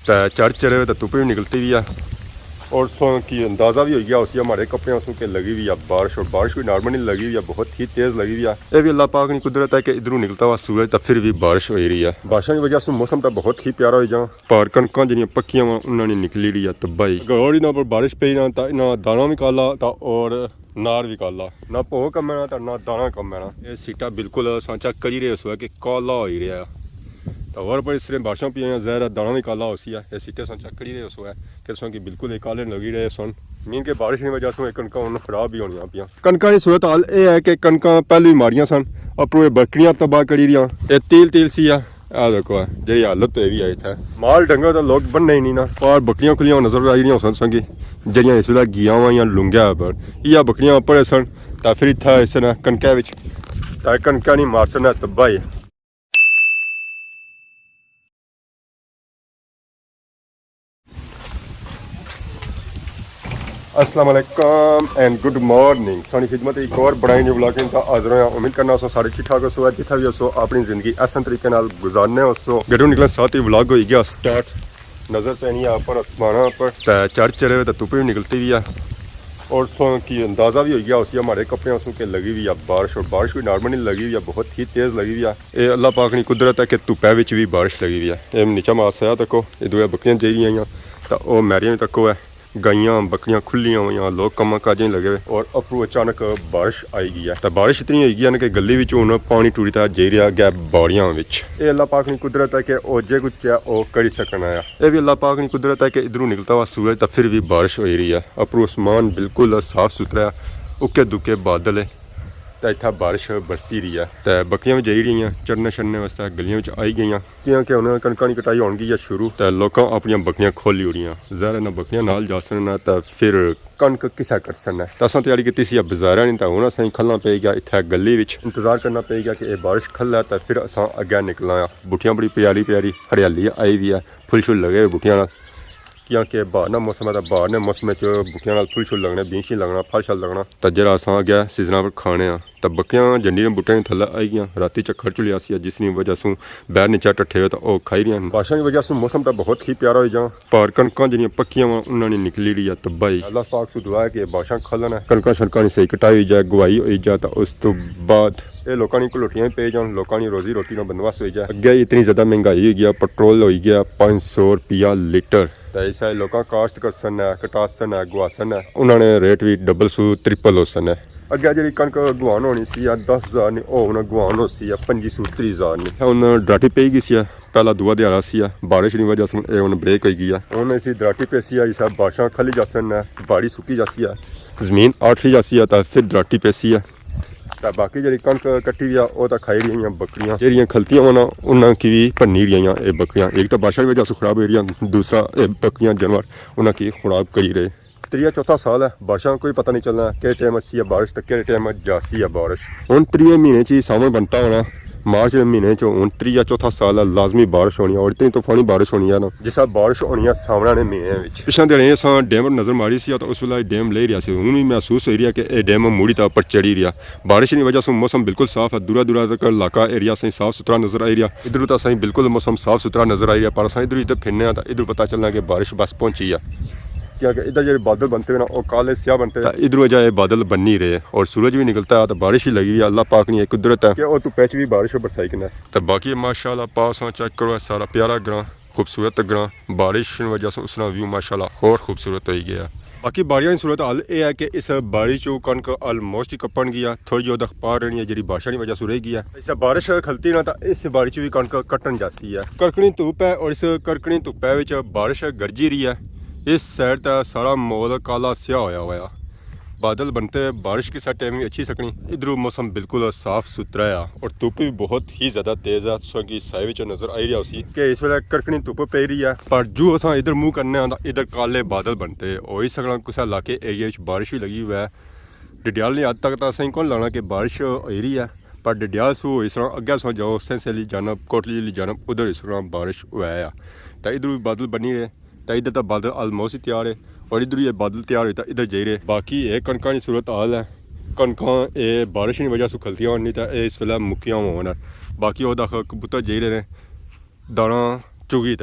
तो चढ़ चढ़े तो धुप्प भी निकलती भी है और सो की अंदाज़ा भी हो गया उसकी हमारे कपड़े सो के लगी हुई है बारिश और बारिश भी नॉर्मली लगी हुई है बहुत ही तेज़ लगी हुई है। ये भी अल्लाह पाक की कुदरत है कि इधरों निकलता हुआ सूरज तो फिर भी बारिश हो रही है। बारिश की वजह से मौसम तो बहुत ही प्यारा हो जा पर कणक जी पक्कियां उन्होंने निकली रही है तबाही गौर इन्हों पर बारिश पई ना तो इन्होंने दाना भी काला था और नार भी काला ना भो कम तो ना दाना कम है। ये सीटा बिल्कुल सांचा करी रहे हुआ कि काला हो ही रहा तो और पर इसलिए बारिशों पी ज़ाहिर दाना भी काला होसी है। ये सीटे सन चक्करी रहे हुआ है कि सो कि बिल्कुल एक काले लगी रहे सन मीन के बारिश की वजह से कणक खराब भी होनी पियाँ। कणक की सूरत हाल यह है कि कणक पहले मारिया सन अपने बकरियां तबाह करी रही ये तिल सी है आ देखो जी हालत ये भी है इतना माल डंगर तो लोग बनने ही नहीं ना पर बकरियां खुलियां नजर आई रही सन संगी जड़ियाँ इस वे गिया या लुंगिया पर यह बकरियां पड़े सन तो फिर इतना इस कणक कणक नहीं मार सन तबाही। अस्सलाम वालेकुम एंड गुड मॉर्निंग सारी खिदमत एक और बनाई न्यू ब्लॉगिंग का हाजिर होया उम्मीद करना सो सारे ठीक ठाक हो जितना भी हो अपनी जिंदगी आसान तरीके नाल गुजारने हो गड्ढू निकलने साथ ही व्लॉग हो गया स्टार्ट नज़र पैनी है पर आसमाना पर चढ़ चढ़े तो धुप्प भी निकलती भी है और सो की अंदाज़ा भी हो गया उसकी हमारे कपड़े सो के लगी हुई है बारिश और बारिश भी नॉर्मली लगी हुई है बहुत ही तेज़ लगी हुई है। ये अल्लाह पाक की कुदरत है कि धुप्पे भी बारिश लगी हुई है। ये नीचा मास है तको ये दो बकरियां जी रही तो वह मैरियां भी तको है गाइयां बकरियां खुलियां हुई लोग कम काजें लगे हुए और अपू अचानक बारिश आई गई है तो बारिश इतनी होगी है कि गली में पानी टूरी था जी रहा गया बाड़ियां ये अल्लाह पाक की कुदरत है कि वह जे कुछ है वह करी सकना है। यह भी अल्लाह पाक की कुदरत है कि इधरों निकलता हुआ सूरज तो फिर भी बारिश हो रही है अपू आसमान बिल्कुल साफ सुथरा उके दुके बादल है तो इतना बारिश बरसी रही है तो बकरियां भी जाई रही चढ़ने चढ़ने वास्ते गलियों आई गई क्योंकि उन्होंने कणक की कटाई होगी शुरू तो लोग अपन बकरियां खोली हो रही ज़ाहिर ना बकरियां नाल जा सन तो फिर कणक किसा कर सन तो असा तैयारी की सी बाजारा नहीं तो हूँ असें खलना पे गया इतना गली में इंतजार करना पे गया कि बारिश खल है तो फिर असा अगे निकलना बूटियां बड़ी प्यारी प्यारी हरियाली आई भी है फुल शुल लगे बूटियां क्योंकि बाहर ना मौसम है बाहर ने मौसम बुकियां फुल शुल लगने बीज लगना फल शल लगना तो जरा अस गया सीजन पर खाने तो बकरियां जंडी बूटे थले आई गई राती चक्कर चलिया जिसकी वजह से बैर नीचा टट्ठे तो वह खाई रही बारिशों की वजह से मौसम तो बहुत ही प्यारा हो जा पर कणक जी पक्कियां उन्होंने निकली रही है तबाही। अल्लाह पाक से दुआ है कि बारिशां खलन है कणक शणक सही कटाई जाए गुवाई हो जाए तो उस तो बाद ये लोगों की घलोटियां पे जान लोगों की रोजी रोटी का बंदोबस्त हो जाए। अगे इतनी ज़्यादा महंगाई हो गया पेट्रोल हो गया 500 रुपया लीटर तो ऐसा लोग काश्त कर सन है कटासन है गुआसन है उन्होंने रेट भी डबल सू ट्रिपल हो सन है। अगे जी कणक गुआन होनी सी 10,000 नहीं वो गुआन हो सी 25-30,000 नहीं हूँ दराटी पे गई सी पहला दुआ दिहाड़ा सी बारिश की वजह से हूँ ब्रेक हो गई है हूँ इसी दराटी पे सी इस बारिशां खली जा सन बाड़ी सुकी जासी है जमीन आठली जासी है तो फिर दराटी पे सी है तो बाकी जी कणक कट्टी हुई वो तो खाई रही बकरियां जी खलतियां होना उन्होंने भी भन्नी रही ये बकरियां एक तो बारिश की वजह से खराब हो रही दूसरा बकरियां जानवर उन्होंने खराब करी रहे। 3-4 साल है बारिशा कोई पता नहीं चलना कि टाइम अच्छी है बारिश तो कि टाइम जासी है बारिश हूँ 3 महीने ही सावन बनता होना मार्च महीने हूँ 3-4 साल है लाजमी बारिश होनी और इतनी तूफानी बारिश होनी है ना जिस बारिश होनी है सावन के महीने पिछले दिनों अस डैम नज़र मारी सी तो उस वे डैम ले रहा हूँ भी महसूस हो रहा है कि डैम मूड़ी तो उपर चढ़ी रहा बारिश की वजह से मौसम बिल्कुल साफ है दूरा दूरा तक इलाका एरिया सही साफ सुथरा नजर आई रहा इधर तो सही बिल्कुल मौसम साफ सुथरा नजर आई रहा पर अस इधर फिरने तो इधर पता चलना कि बारिश बस पहुंची है क्योंकि इधर जो बादल बनते हैं ना वो काले स्याह बनते हैं इधर वजह बादल बन नहीं रहे और सूरज भी निकलता है तो बारिश ही लगी हुई है। अल्लाह पाक ने कुदरत है कि वो तो पैच भी बारिश बरसाई के तो बाकी माशाल्लाह पास चेक करो सारा प्यारा ग्रां खूबसूरत ग्रां बारिश की वजह से उसका व्यू माशाल्लाह और खूबसूरत हो गया। बाकी बाड़ियां की सूरत हाल यह है कि इस बाड़ी चो कणक ऑलमोस्ट ही कपन गया थोड़ी जो पा रही है जी बारिशा की वजह से रह गई है इस बारिश खलती ना तो इस बाड़ी च भी कणक कट्टन जाती है कड़कनी धुप है और इस कड़कनी धुप्पे बारिश गरजी रही है। इस साइड का सारा माहौल काला स्याह होया हुआ बादल बनते बारिश की टाइम भी अच्छी सकनी इधरों मौसम बिल्कुल साफ सुथरा है और धुप भी बहुत ही ज़्यादा तेज़ है सो कि साइड नज़र आई रहा उसी कि इस वे कड़कनी धुप पे रही है पर जो अस इधर मुँह करने इधर काले बादल बनते हो ही सकना कुछ इलाके एरिया बारिश भी लगी हुई है डडियाल ने अज तक तो असें कौन लाना कि बारिश हो रही है पर डडियाल सू इस तरह अगे सो जाओ सेंसली जानब कोटली जानब उधर इस तरह बारिश हुआ है तो इधर भी बादल बनी रहे तो इधर तो बादल ऑलमोस्ट ही तैयार है और इधर ये बादल तैयार होता इधर जा रहे बाकी ये कणक की सूरत हाल है कणक ये बारिश की वजह से खलतियां होनी तो इस वे मुक्कियां होना बाकी वो कबूतर जा रहे दाना चुगी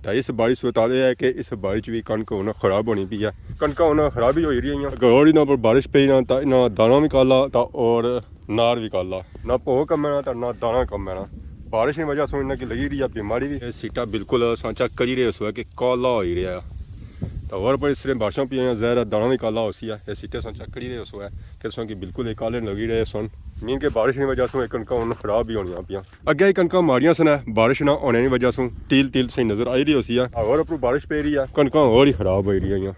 तो इस बारिश सूरत हाल है कि इस बारिश भी कणक हुन खराब होनी पई है कणक हुन खराब ही हो रही हैं गौर इन्हां पर बारिश पई ना तो इन्हां दाना भी काला तो और नार भी काला ना भो कम्मना तो ना दाना कम्मना बारिश की वजह से इन्हें की लगी रही है बीमारी भी सीटा बिल्कुल सांचा करी रहे हो कि काला हो ही रहा तो और पर इसलिए बारिशों पी जहर दाना भी काला होसी है ये सीटे सांचा करी रहे हो कि सो कि बिल्कुल एक काले लगी रहे सन मीन के बारिश की वजह से कणक उन खराब भी होनी पियाँ अगे कणक माड़ियां सन बारिश ना होने की वजह से तील तील सही नजर आई रही होसी है और ऊपर बारिश पे रही है कणक और ही खराब हो रही है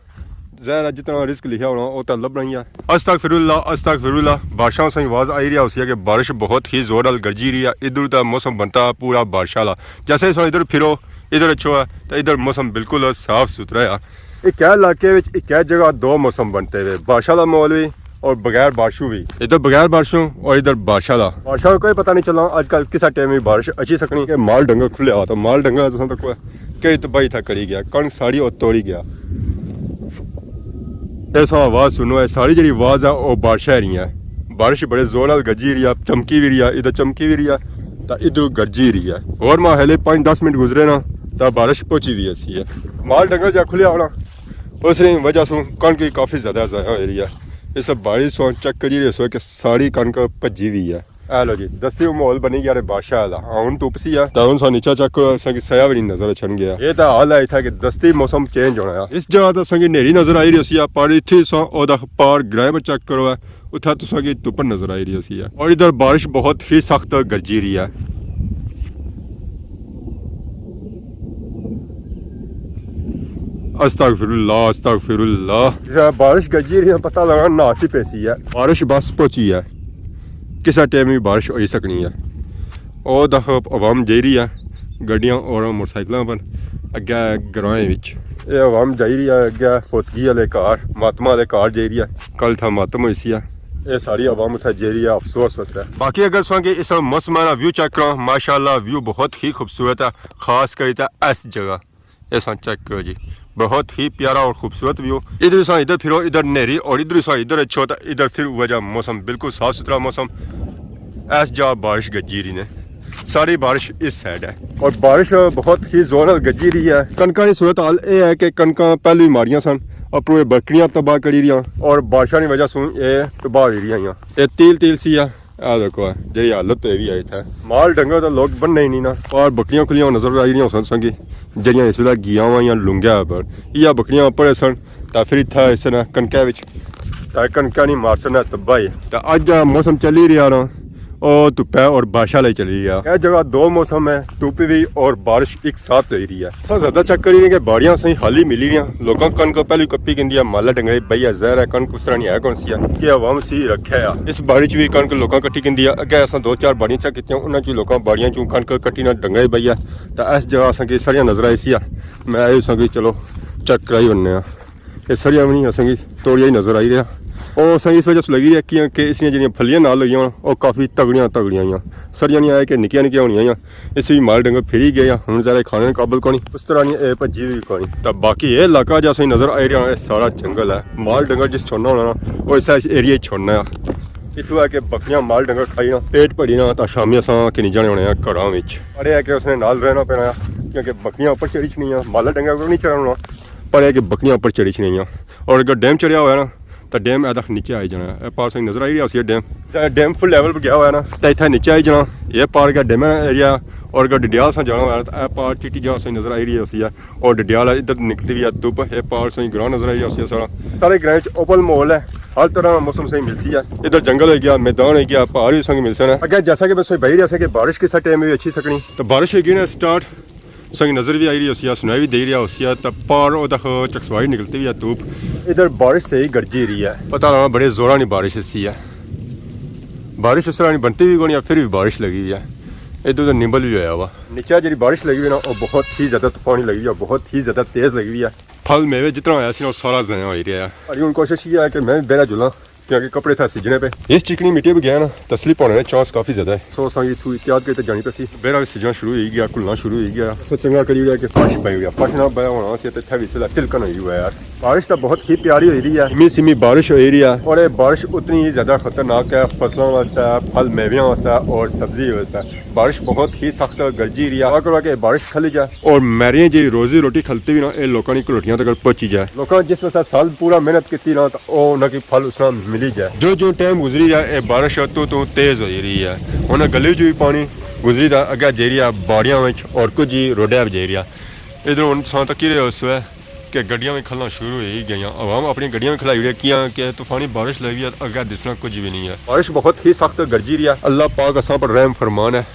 ज़ाहिर जितना रिस्क लिखा होना वो तो लभ रही है अस्तगफिरुल्लाह बारिशों से आवाज़ आई रही है कि बारिश बहुत ही जोर नाल गरजी रही है इधर उधर मौसम बनता है पूरा बारिश वाला जैसे सो इधर फिरो इधर अच्छो है तो इधर मौसम बिल्कुल साफ सुथरा है एक इलाके में एक जगह दो मौसम बनते हुए बारिश वाला माहौल भी और बगैर बारिशों भी इधर बगैर बारिशों और इधर बारिश वाला बारिशों का कोई पता नहीं चला आजकल किस टाइम में बारिश अच्छी सकनी कि माल डंगर खुले आता माल डंगर तो कई तबाही था करी गया कणक साड़ी और तोड़ी गया ऐसा आवाज़ सुनो है सारी जी आवाज़ है वो बारिश रही है बारिश बड़े जोर नाल गरजी रही है चमकी भी रही है इधर चमकी भी रही है तो इधर गरजी रही है और मां हले 5-10 मिनट गुजरे ना तो बारिश पहुंची भी ऐसी है माल डंगर जा खुले आना उस वजह से कणक भी काफ़ी ज़्यादा ज़ाया हो रही है इस बारिश चेक करी रहे सो कि सारी कणक भजी हुई है लो जी दस्ती माहौल बनी गया बारिश वाला हूँ धुप सी है तो नीचा चक सया भी नहीं नजर छन गया ये तो हाल है इतना कि दस्ती मौसम चेंज होना है इस जगह तो संगी नेरी नजर आई रही है पर इतने पार ग्रह में चेक करो है उतना तो संगी धुप नजर आई रही है और इधर बारिश बहुत ही सख्त गरजी रही है अस्तगफिरुल्लाह बारिश गरजी रही है पता लगा नासी पैसी है बारिश बस पहुंची है किस टाइम भी बारिश हो सकनी है और दख अवाम जा रही है गड्डियां और मोटरसाइकिलों पर अगे ग्राएं ये अवाम जा रही है अगे फौतगी वाले घर मातमा वाले घर जा रही है कल था मातम हुई सी है ये सारी अवाम उठा जा रही है अफसोस वैसे बाकी अगर सो इस मौसम का व्यू चेक करो माशाल्लाह व्यू बहुत ही खूबसूरत है खास कर इस जगह ये चेक करो जी बहुत ही प्यारा और खूबसूरत व्यू इधर सा इधर फिरो इधर नेरी और इधर सा इधर अच्छो इधर फिर वजह मौसम बिल्कुल साफ सुथरा मौसम ऐस जा बारिश गजी रही ने सारी बारिश इस साइड है और बारिश बहुत ही जोर नाल गजी रही है कणकों की सूरत हाल ये है कि कणकों पहले ही मारियां सन अपनी बकरियां तबाह करी रही और बारिशों की वजह से ये तबाह हो रही हैं ये तिल तिल सी है देखो जी हालत भी है इतना माल डंगर तो लोग बनने ही नहीं ना और बकरियां खुलियां नजर आई रही संगी जड़ियां इस वे गियां वा लुंगिया पर इया बकरियां उपर सन तो फिर इतना इस कणक कणक नहीं मार सन तबाही तो अज मौसम चल ही रहा ना और धुप है और बारिश वाला चली गया यह जगह दो मौसम है धुप भी और बारिश एक साथ हो रही है तो ज्यादा चेक करी रही है बाड़ियां सही हाली मिली रही लोगों कणक पहले कप्पी कहती माला डंगरे बई है जहर है कणक उस तरह नहीं है कौन सी है कि अवाम सी रखे है इस बाड़ी भी कणक लोगों कट्ठी कहती है अगे अस 2-4 बाड़ियां चेक की उन्होंने लोगों बाड़ियां चू कणक कट्टी ना डंगरे बई है तो इस जगह असें सारिया नजर आई सी मैं आयो संगी चलो चेक कराई बनने ये सरिया भी नहीं असेंगी तोड़िया ही नजर आई रहा और असें इस वजह से लगी रही कि इसलिए जी फलियां नाल लगी और काफ़ी तगड़ियां सरिया नहीं आए कि निक्कियां निक्कियां होनियां इस भी माल डंगर फिर ही गए हूँ ज़्यादा खाने काबल को नहीं उस तरह नहीं भजी भी को नहीं तो बाकी ये इलाका जो असें नजर आई रहा है सारा जंगल है माल डंगर जिस छोड़ना होना ना वो इस एरिया छोड़ना है इतों है कि बकरियां माल डंगर खाई ना पेट भरी ना तो शामी अस कि नहीं जाने होने घरों में पर यह कि उसने नाल रहना पैना क्योंकि बकरियां उपर चढ़ी छनियां माला डंगर को नहीं चढ़ाना पर यह कि बकरियां उपर चढ़ी छनियां और अगर डैम चढ़िया हुआ ना तो डैम ऐसा नीचे आई जाना पार से नजर आई रही है डैम डैम फुल लेवल पर गया हुआ है ना तो इतना नीचे आई जाना ये पार गया डैम एरिया और अगर डडियाल से जाना हुआ तो पार चिट्टी जगह से नजर आई रही है उसी है और डडियाल इधर निकलती हुई है धुप ये पार से ग्रां नजर आई रही है सारे ग्रां ओपन माहौल है हर तरह मौसम सही मिलती है इधर जंगल हो गया मैदान हो गया पहाड़ भी संग मिलते हैं अगर जैसा कि बस बही रहा कि बारिश किस टाइम में भी अच्छी सकनी तो बारिश होगी ना स्टार्ट संग नजर भी आई रही है सुनाई भी दे रही है तो पार चकसवाई निकलती हुई है धूप इधर बारिश से ही गरजी रही है पता लगा बड़े जोरा नहीं बारिश इसी है बारिश इस तरह नहीं बनती भी कोई फिर भी बारिश लगी हुई है इधर उधर निंबल भी होया हुआ नीचे जी बारिश लगी हुई ना वो बहुत ही ज़्यादा तूफानी लगी हुई है बहुत ही ज़्यादा तेज़ लगी हुई है फल मेवे जितना होया सी ना सारा ज़ाया हो रहा है और हूँ कोशिश ये है कि मैं भी बहरा जुला क्योंकि कपड़े था सीजने पे इस चिकनी मिट्टी भी गया ना तसली पाने चांस काफी ज्यादा है सो असा इतू इत्याद के जानी पैसी बेरा सीजना शुरू हो गया घुलना शुरू हो गया सो चंगा करी गया कि फर्श बह गया फर्श ना बह होना सी इत्थे भी सिला तिलकन होई हुआ यार बारिश तो बहुत ही प्यारी हो रही है इमी सिमी बारिश हो रही है और ये बारिश उतनी ही ज्यादा खतरनाक है फसलों वास्ते फल मेवियों वास्ते और सब्जी वास्ते बारिश बहुत ही सख्त गरजी रही है अगर बारिश खली जाए और मेरियां जी रोजी रोटी खलती भी ना ये लोगों की रोटियां तक पहुंची जाए लोगों जिस वास्ते साल पूरा मेहनत की ना तो उन्होंने फल उसना मिली जाए जो जो टाइम गुजरी जाए ये बारिश तो तेज हो रही है उन्हें गली च भी पानी गुजरी दा अगे जे रही है बाड़ियां और कुछ ही रोडे जे रही है इधर इंसान तक ही उस है कि गड्डियां भी खलना शुरू हो ही गई आवाम अपनी गड्डियां भी खलाई किया कि तूफानी बारिश लगी है अगे दिसना कुछ भी नहीं है बारिश बहुत ही सख्त गरजी रही है अल्लाह पाक असा पर रहम फरमान है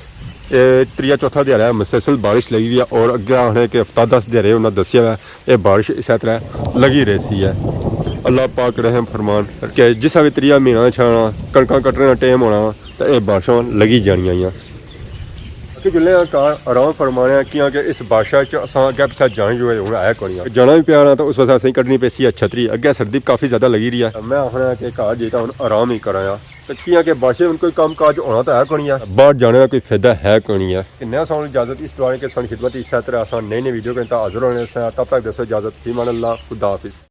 त्रिया चौथा दिहाड़ा है मुसलसल बारिश लगी हुई है और अगे आने के हफ्ता 10 दिहाड़े उन्हें दसिया है ये बारिश इस तरह लगी रहती है अल्लाह पाक रहम फरमान कि जिस भी त्रिया महीना छाना कणक कट्टने का टाइम होना तो यह बारिशां लगी जानियां कि जिले कार आराम फरमाने कि इस बादशाह अगे पिछा जाने जो है है कौन जाना भी प्यार तो उस वजह असें कड्ढनी पैसी छतरी अगे सर्दी काफ़ी ज़्यादा लगी रही है मैं आखना कि घर जेता हूँ आराम ही कराया तो कि बादशाह उनको काम काज होना तो है कौन है बाहर जाने का कोई फायदा है कौन है नया साल इजाजत इस दौरान के सन खिदमत इस तरह आसान नई नई वीडियो के हाजिर होने से तब तक दसो इजाजत ईमान अल्लाह खुदा हाफिज़।